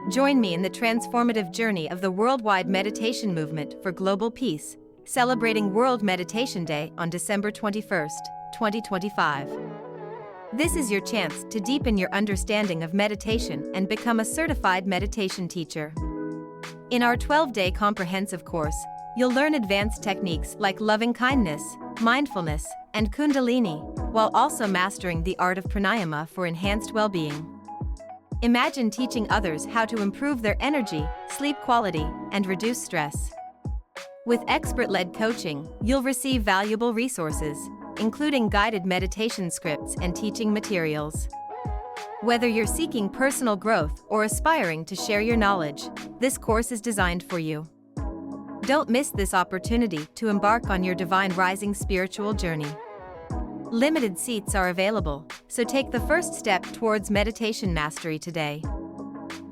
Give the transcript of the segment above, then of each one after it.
Join me in the transformative journey of the worldwide meditation movement for global peace, celebrating World Meditation Day on December 21st, 2025. This is your chance to deepen your understanding of meditation and become a certified meditation teacher. In our 12-day comprehensive course, you'll learn advanced techniques like loving kindness, mindfulness, and Kundalini, while also mastering the art of Pranayama for enhanced well-being. Imagine teaching others how to improve their energy, sleep quality, and reduce stress. With expert-led coaching, you'll receive valuable resources, including guided meditation scripts and teaching materials. Whether you're seeking personal growth or aspiring to share your knowledge, this course is designed for you. Don't miss this opportunity to embark on your divine rising spiritual journey. Limited seats are available, so take the first step towards meditation mastery today.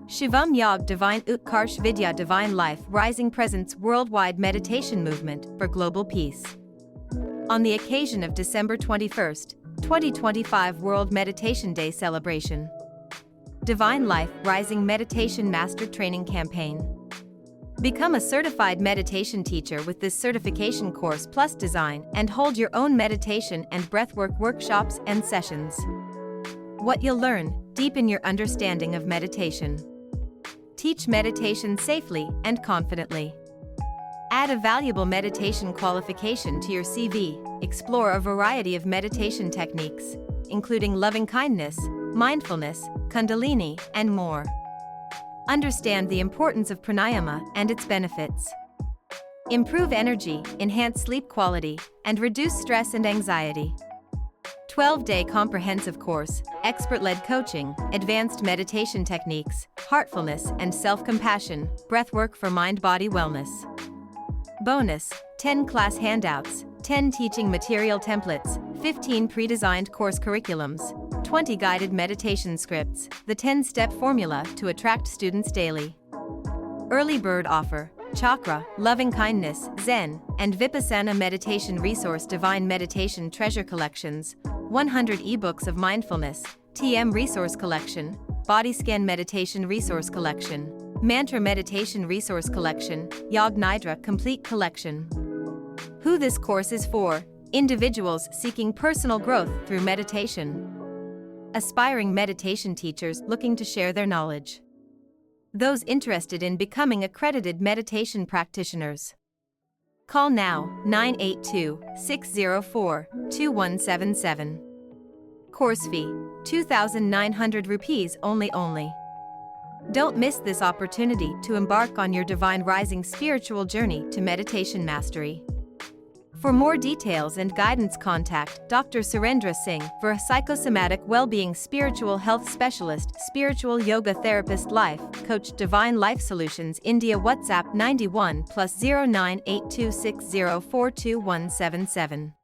Shivam Yog Divine Utkarsh Vidhya Divine Life Rising Presence Worldwide Meditation Movement for Global Peace. On the occasion of December 21st, 2025 World Meditation Day celebration. Divine Life Rising Meditation Master Training Campaign. Become a certified meditation teacher with this certification course plus design and hold your own meditation and breathwork workshops and sessions. What you'll learn: deepen your understanding of meditation. Teach meditation safely and confidently. Add a valuable meditation qualification to your CV. Explore a variety of meditation techniques, including loving kindness, mindfulness, Kundalini, and more. Understand the importance of pranayama and its benefits. Improve energy, enhance sleep quality, and reduce stress and anxiety. 12-day comprehensive course, expert-led coaching, advanced meditation techniques, heartfulness and self-compassion, breathwork for mind-body wellness. Bonus: 10 class handouts, 10 teaching material templates, 15 pre-designed course curriculums, 20 guided meditation scripts, the 10-step formula to attract students daily. Early bird offer: Chakra, Loving Kindness, Zen, and Vipassana Meditation Resource Divine Meditation Treasure Collections, 100 ebooks of mindfulness, TM Resource Collection, Body Scan Meditation Resource Collection, Mantra Meditation Resource Collection, Yog Nidra Complete Collection. Who this course is for: individuals seeking personal growth through meditation. Aspiring meditation teachers looking to share their knowledge. Those interested in becoming accredited meditation practitioners. Call now 982-604-2177. Course fee: 2,900 rupees only. Don't miss this opportunity to embark on your divine rising spiritual journey to meditation mastery. For more details and guidance, contact Dr. Surendra Singh for a psychosomatic well-being spiritual health specialist, spiritual yoga therapist, life coach, Divine Life Solutions India. WhatsApp 91 + 098260422177.